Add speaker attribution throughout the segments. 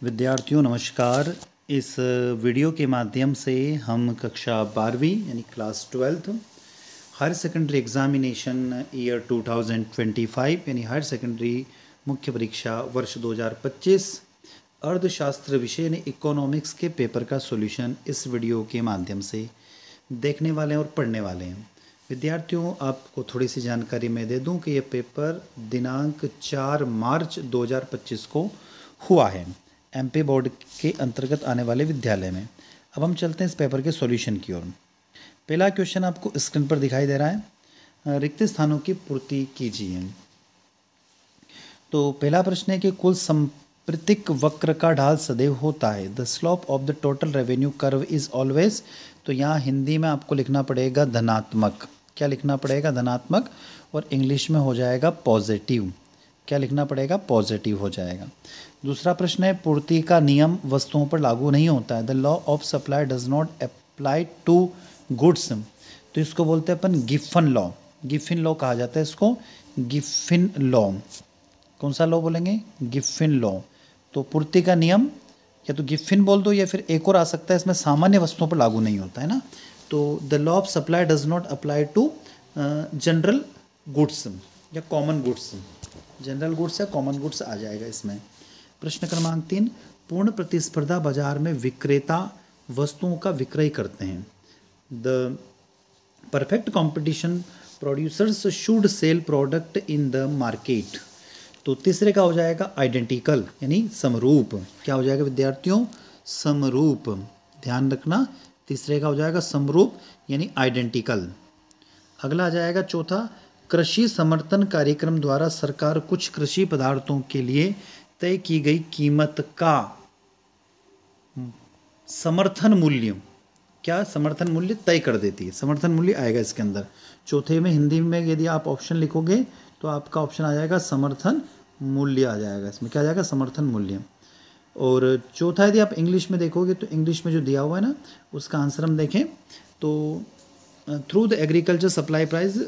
Speaker 1: विद्यार्थियों नमस्कार। इस वीडियो के माध्यम से हम कक्षा 12वीं यानी class 12th higher secondary examination year 2025 यानी हायर सेकेंडरी मुख्य परीक्षा वर्ष 2025 अर्थशास्त्र विषय यानी इकोनॉमिक्स के पेपर का सॉल्यूशन इस वीडियो के माध्यम से देखने वाले हैं और पढ़ने वाले हैं। विद्यार्थियों, आपको थोड़ी सी जानकारी मैं दे दूं कि यह पेपर दिनांक 4 मार्च 2025 को हुआ है एमपी बोर्ड के अंतर्गत आने वाले विद्यालय में। अब हम चलते हैं इस पेपर के सॉल्यूशन की ओर। पहला क्वेश्चन आपको स्क्रीन पर दिखाई दे रहा है, रिक्त स्थानों की पूर्ति कीजिए। तो पहला प्रश्न है कि कुल सांप्रतिक वक्र का ढाल सदैव होता है। The slope of the total revenue curve is always. तो यहाँ हिंदी में आपको लिखना पड़ेगा धनात्मक। क्या लिखना पड़ेगा? धनात्मक। और इंग्लिश में हो जाएगा पॉजिटिव। क्या लिखना पड़ेगा? पॉजिटिव हो जाएगा। दूसरा प्रश्न है, पूर्ति का नियम वस्तुओं पर लागू नहीं होता है। The law of supply does not apply to goods. तो इसको बोलते हैं अपन गिफन लॉ। गिफिन लॉ कहा जाता है इसको, गिफिन लॉ। कौन सा लॉ बोलेंगे? Giffen law. तो पूर्ति का नियम या तो गिफिन बोल दो या फिर एक और आ सकता है, इसमें सामान्य वस्तुओं पर लागू नहीं होता है ना। तो the law of supply does not apply to general goods या कॉमन गुड्स। जनरल गुड्स या कॉमन गुड्स आ जाएगा इसमें। प्रश्न क्रमांक 3, पूर्ण प्रतिस्पर्धा बाजार में विक्रेता वस्तुओं का विक्रय करते हैं। The perfect competition producers should sell product in the market. तो तीसरे का हो जाएगा आइडेंटिकल यानी समरूप। क्या हो जाएगा विद्यार्थियों? समरूप। ध्यान रखना, तीसरे का हो जाएगा समरूप यानी आइडेंटिकल। अगला आ जाएगा चौथा, कृषि समर्थन कार्यक्रम द्वारा सरकार कुछ कृषि पदार्थों के लिए तय की गई कीमत का समर्थन मूल्य, क्या समर्थन मूल्य तय कर देती है। समर्थन मूल्य आएगा इसके अंदर। चौथे में हिंदी में यदि आप ऑप्शन लिखोगे तो आपका ऑप्शन आ जाएगा समर्थन मूल्य आ जाएगा। इसमें क्या आ जाएगा? समर्थन मूल्य। और चौथा यदि आप इंग्लिश में देखोगे तो इंग्लिश में जो दिया हुआ है ना, उसका आंसर हम देखें तो through the agriculture supply price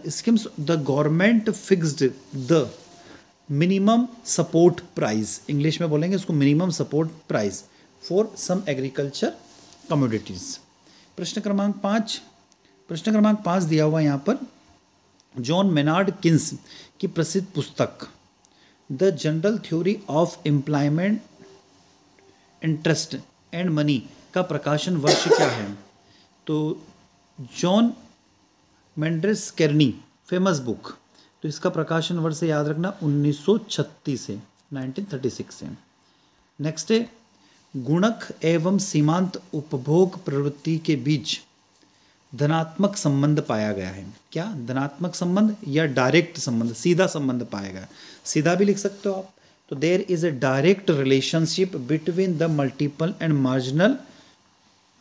Speaker 1: schemes the government fixed the minimum support price. English में बोलेंगे इसको minimum support price for some agriculture commodities. प्रश्न क्रमांक 5 दिया हुआ यहाँ पर, जॉन मेनार्ड किन्स की प्रसिद्ध पुस्तक the general theory of employment interest and money का प्रकाशन वर्ष क्या है? तो जॉन मेंडेस केर्नी फेमस बुक, तो इसका प्रकाशन वर्ष याद रखना 1936 से 1936 से। नेक्स्ट है, गुणक एवं सीमांत उपभोग प्रवृत्ति के बीच धनात्मक संबंध पाया गया है। क्या? धनात्मक संबंध या डायरेक्ट संबंध, सीधा संबंध पाया गया। सीधा भी लिख सकते हो आप। तो there is a direct relationship between the multiple and marginal.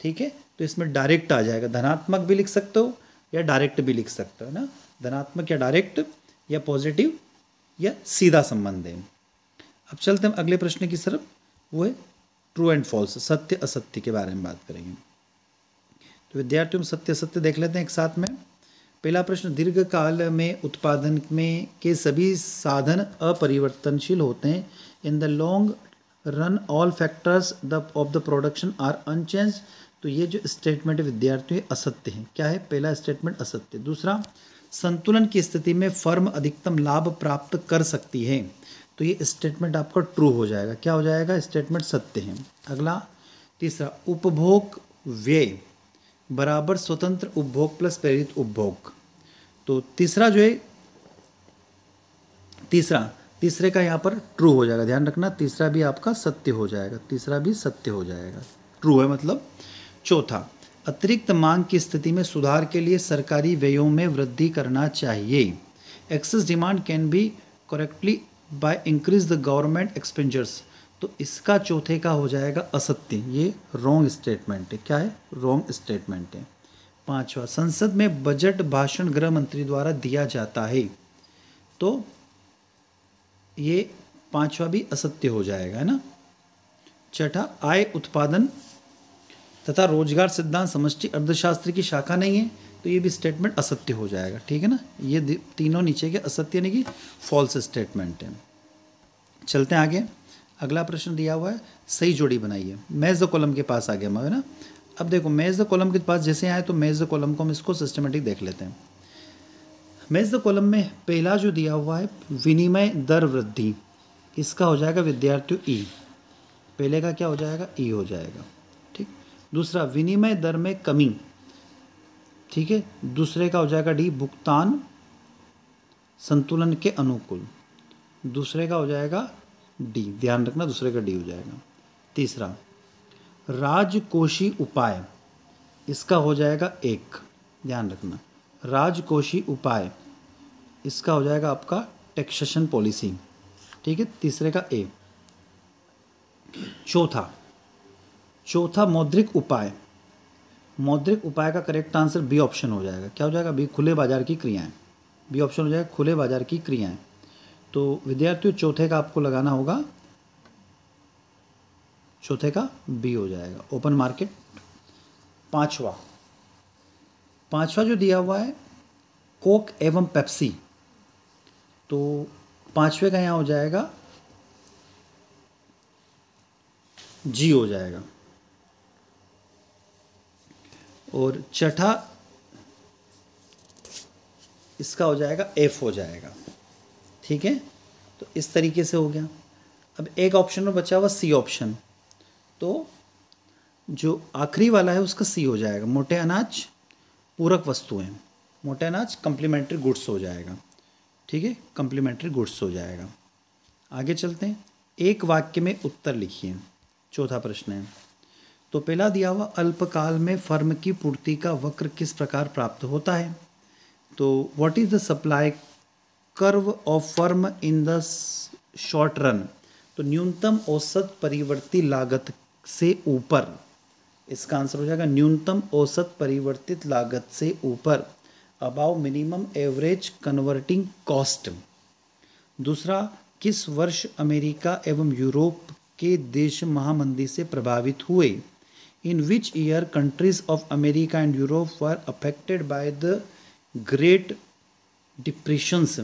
Speaker 1: ठीक है, तो इसमें डायरेक्ट आ जाएगा। धनात्मक भी लिख सकते हो या डायरेक्ट भी लिख सकते हो ना। धनात्मक या डायरेक्ट या पॉजिटिव या सीधा संबंध है। अब चलते हैं अगले प्रश्न की तरफ, वो है ट्रू एंड फॉल्स, सत्य असत्य के बारे में बात करेंगे। तो विद्यार्थियों सत्य असत्य देख लेते हैं एक साथ में। पहला प्रश्न, दीर्घकाल में उत्पादन में के सभी साधन अपरिवर्तनशील होते हैं। In the long run all factors of the production are unchange. तो ये जो स्टेटमेंट है विद्यार्थियों असत्य है। क्या है? पहला स्टेटमेंट असत्य। दूसरा, संतुलन की स्थिति में फर्म अधिकतम लाभ प्राप्त कर सकती है। तो ये स्टेटमेंट आपका ट्रू हो जाएगा। क्या हो जाएगा? स्टेटमेंट सत्य है। अगला तीसरा, उपभोग व्यय बराबर स्वतंत्र उपभोग प्लस प्रेरित उपभोग। तो तीसरा जो है, तीसरे का यहाँ पर ट्रू हो जाएगा। ध्यान रखना, तीसरा भी आपका सत्य हो जाएगा। तीसरा भी सत्य हो जाएगा, ट्रू है मतलब। चौथा, अतिरिक्त मांग की स्थिति में सुधार के लिए सरकारी व्ययों में वृद्धि करना चाहिए। Excess demand can be correctly by increase the government expenditures. तो इसका चौथे का हो जाएगा असत्य। ये रॉन्ग स्टेटमेंट है। क्या है? रॉन्ग स्टेटमेंट है। पांचवा, संसद में बजट भाषण गृह मंत्री द्वारा दिया जाता है। तो ये पांचवा भी असत्य हो जाएगा, है ना। छठा, आय उत्पादन तथा रोजगार सिद्धांत समष्टि अर्थशास्त्र की शाखा नहीं है। तो ये भी स्टेटमेंट असत्य हो जाएगा। ठीक है ना, ये तीनों नीचे के असत्य यानी कि फॉल्स स्टेटमेंट है। चलते हैं आगे। अगला प्रश्न दिया हुआ है, सही जोड़ी बनाइए। मैच द कॉलम के पास आ गया मैं, है ना। अब देखो मैच द कॉलम के पास जैसे आए तो मैच द कॉलम को हम इसको सिस्टमेटिक देख लेते हैं। मैच द कॉलम में पहला जो दिया हुआ है विनिमय दर वृद्धि, इसका हो जाएगा विद्यार्थियों ई। पहले का क्या हो जाएगा, ई हो जाएगा। ठीक। दूसरा विनिमय दर में कमी, ठीक है। दूसरे का हो जाएगा डी, भुगतान संतुलन के अनुकूल। दूसरे का हो जाएगा डी, ध्यान रखना दूसरे का डी हो जाएगा। तीसरा राजकोषीय उपाय, इसका हो जाएगा एक, ध्यान रखना। राजकोषीय उपाय इसका हो जाएगा आपका टैक्सेशन पॉलिसी, ठीक है। तीसरे का ए। चौथा मौद्रिक उपाय, मौद्रिक उपाय का करेक्ट आंसर बी ऑप्शन हो जाएगा। क्या हो जाएगा, बी, खुले बाजार की क्रियाएं। बी ऑप्शन हो जाएगा खुले बाजार की क्रियाएं। तो विद्यार्थियों चौथे का आपको लगाना होगा, चौथे का बी हो जाएगा, ओपन मार्केट। पांचवा जो दिया हुआ है कोक एवं पेप्सी, तो पांचवे का यहाँ हो जाएगा जी हो जाएगा। और छठा इसका हो जाएगा एफ हो जाएगा, ठीक है। तो इस तरीके से हो गया। अब एक ऑप्शन में बचा हुआ सी ऑप्शन, तो जो आखिरी वाला है उसका सी हो जाएगा, मोटे अनाज पूरक वस्तुएं। मोटे अनाज कंप्लीमेंट्री गुड्स हो जाएगा, ठीक है, कंप्लीमेंट्री गुड्स हो जाएगा। आगे चलते हैं। एक वाक्य में उत्तर लिखिए, चौथा प्रश्न है। तो पहला दिया हुआ अल्पकाल में फर्म की पूर्ति का वक्र किस प्रकार प्राप्त होता है। तो what is the supply curve of firm in the short run. तो न्यूनतम औसत परिवर्ती लागत से ऊपर, इसका आंसर हो जाएगा न्यूनतम औसत परिवर्तित लागत से ऊपर, above minimum average converting cost. दूसरा, किस वर्ष अमेरिका एवं यूरोप के देश महामंदी से प्रभावित हुए। In which year countries of America and Europe were affected by the great depressions.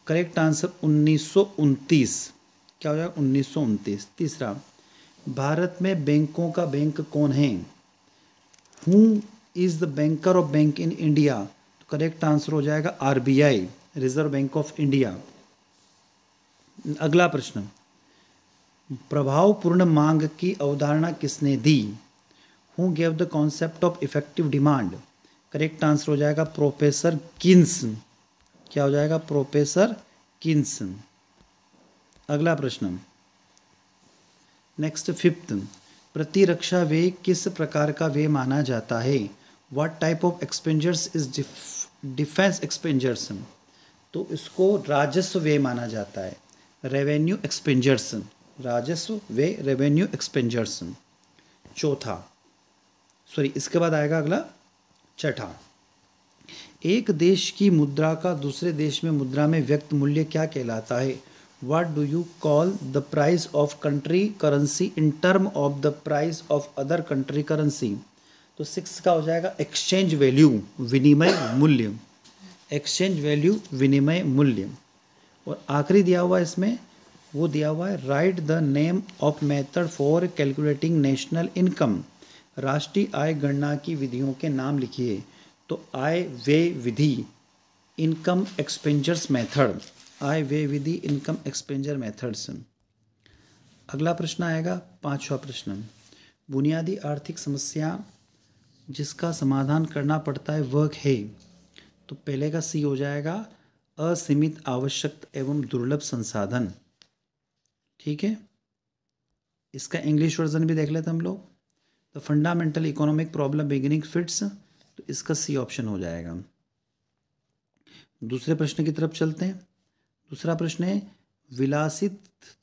Speaker 1: Correct answer 1929। क्या हो जाएगा, 1929। तीसरा, भारत में बैंकों का बैंक कौन है। Who is the banker of bank in India. तो करेक्ट आंसर हो जाएगा RBI, Reserve Bank of India. अगला प्रश्न, प्रभावपूर्ण मांग की अवधारणा किसने दी। Who gave the concept of effective demand. Correct answer हो जाएगा प्रोफेसर किन्स। क्या हो जाएगा, प्रोफेसर किन्स। अगला प्रश्न, नेक्स्ट फिफ्थ, प्रतिरक्षा व्यय किस प्रकार का व्यय माना जाता है। What type of expenditures is defence expenditures. तो इसको राजस्व व्यय माना जाता है, रेवेन्यू एक्सपेंडिचर्स, राजस्व व्यय रेवेन्यू एक्सपेंडिचर्स। इसके बाद आएगा अगला छठा, एक देश की मुद्रा का दूसरे देश में मुद्रा में व्यक्त मूल्य क्या कहलाता है। What do you call the price of country currency in term of the price of other country currency. तो 6 का हो जाएगा एक्सचेंज वैल्यू, विनिमय मूल्य। एक्सचेंज वैल्यू, विनिमय मूल्य। और आखिरी दिया हुआ इसमें वो दिया हुआ है, right the name of method for calculating national income. राष्ट्रीय आय गणना की विधियों के नाम लिखिए। तो आय व्यय विधि, इनकम एक्सपेंडिचर्स मेथड, आय व्यय विधि, इनकम एक्सपेंडिचर मेथड्स। अगला प्रश्न आएगा, पांचवा प्रश्न, बुनियादी आर्थिक समस्या जिसका समाधान करना पड़ता है वह है। तो पहले का सी हो जाएगा, असीमित आवश्यक एवं दुर्लभ संसाधन, ठीक है। इसका इंग्लिश वर्जन भी देख लेते हम लोग, the fundamental economic problem beginning fits. तो इसका सी ऑप्शन हो जाएगा। दूसरे प्रश्न की तरफ चलते हैं। दूसरा प्रश्न है, विलासित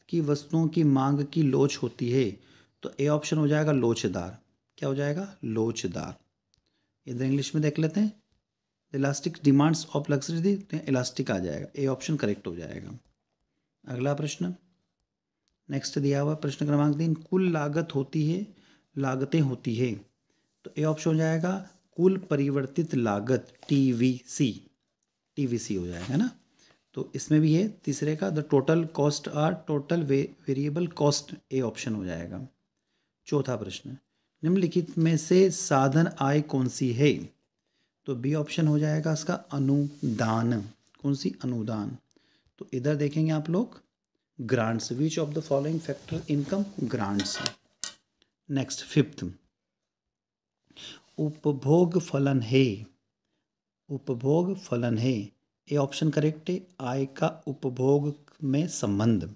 Speaker 1: की वस्तुओं की मांग की लोच होती है। तो ए ऑप्शन हो जाएगा लोचदार। क्या हो जाएगा, लोचदार। इधर इंग्लिश में देख लेते हैं, elastic demands of luxury, elastic आ जाएगा, ए ऑप्शन करेक्ट हो जाएगा। अगला प्रश्न नेक्स्ट दिया हुआ प्रश्न क्रमांक 3, कुल लागत होती है, लागतें होती है। तो ए ऑप्शन हो जाएगा कुल परिवर्तित लागत, टीवीसी, टीवीसी हो जाएगा ना। तो इसमें भी है तीसरे का, the total cost or total variable cost, A option हो जाएगा। चौथा प्रश्न, निम्नलिखित में से साधन आय कौन सी है? तो बी ऑप्शन हो जाएगा इसका अनुदान। कौन सी? अनुदान। तो इधर देखेंगे आप लोग grants, which of the following factor income? Grants. Next fifth, उपभोग फलन है। उपभोग फलन है, ए ऑप्शन करेक्ट है, आय का उपभोग में संबंध।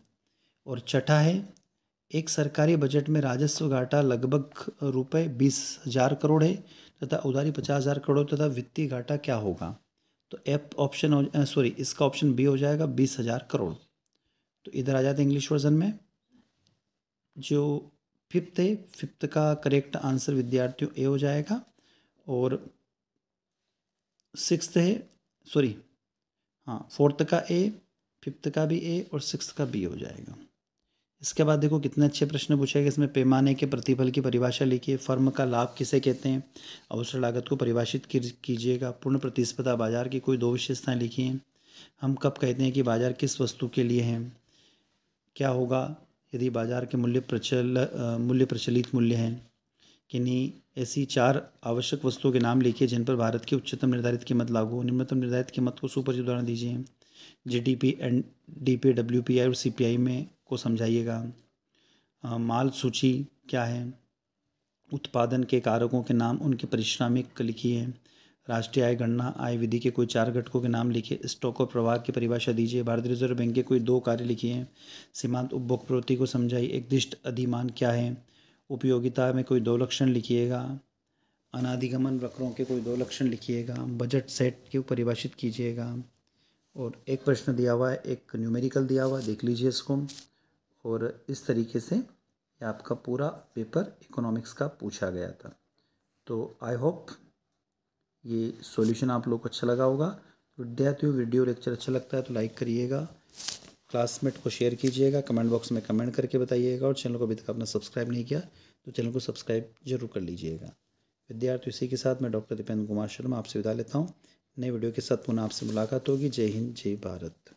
Speaker 1: और छठा है, एक सरकारी बजट में राजस्व घाटा लगभग रुपए 20,000 करोड़ है तथा उधारी 50,000 करोड़ तथा वित्तीय घाटा क्या होगा? तो एफ ऑप्शन सॉरी इसका ऑप्शन बी हो जाएगा 20,000 करोड़। तो इधर आ जाते हैं इंग्लिश वर्जन में। जो फिफ्थ है, फिफ्थ का करेक्ट आंसर विद्यार्थियों ए हो जाएगा। और सिक्स्थ है, सॉरी हाँ, फोर्थ का ए, फिफ्थ का भी ए और सिक्स्थ का बी हो जाएगा। इसके बाद देखो कितने अच्छे प्रश्न पूछे गए इसमें। पैमाने के प्रतिफल की परिभाषा लिखिए। फर्म का लाभ किसे कहते हैं? अवसर लागत को परिभाषित कीजिएगा। पूर्ण प्रतिस्पर्धा बाजार की कोई दो विशेषताएं लिखिए। हम कब कहते हैं कि बाजार किस वस्तु के लिए है? क्या होगा यदि बाजार के मूल्य प्रचलित मूल्य हैं? किन्हीं ऐसी 4 आवश्यक वस्तुओं के नाम लिखिए जिन पर भारत की उच्चतम निर्धारित कीमत लागू हो। निम्नतम निर्धारित कीमत को सुपरिचित उदाहरण दीजिए। जीडीपी, एनडीपी, डब्ल्यूपीआई और सीपीआई में को समझाइएगा। माल सूची क्या है? उत्पादन के कारकों के नाम, उनके पारिश्रमिक लिखिए। राष्ट्रीय आय गणना आय विधि के कोई 4 घटकों के नाम लिखिए। स्टॉक और प्रवाह की परिभाषा दीजिए। भारतीय रिजर्व बैंक के कोई 2 कार्य लिखिए। सीमांत उपभोग प्रवृत्ति को समझाइए। एकदिष्ट अधिमान क्या है? उपयोगिता में कोई 2 लक्षण लिखिएगा। अनादिगमन वक्रों के कोई 2 लक्षण लिखिएगा। बजट सेट को परिभाषित कीजिएगा। और एक प्रश्न दिया हुआ है, एक न्यूमेरिकल दिया हुआ है, देख लीजिए इसको। और इस तरीके से ये आपका पूरा पेपर इकोनॉमिक्स का पूछा गया था। तो आई होप ये सॉल्यूशन आप लोग को अच्छा लगा होगा। विद्यार्थियों, वीडियो लेक्चर अच्छा लगता है तो लाइक करिएगा, क्लासमेट को शेयर कीजिएगा, कमेंट बॉक्स में कमेंट करके बताइएगा। और चैनल को अभी तक आपने सब्सक्राइब नहीं किया तो चैनल को सब्सक्राइब जरूर कर लीजिएगा। विद्यार्थियों, इसी के साथ मैं डॉक्टर दीपेंद्र कुमार शर्मा आपसे विदा लेता हूँ। नए वीडियो के साथ पुनः आपसे मुलाकात होगी। जय हिंद, जय भारत।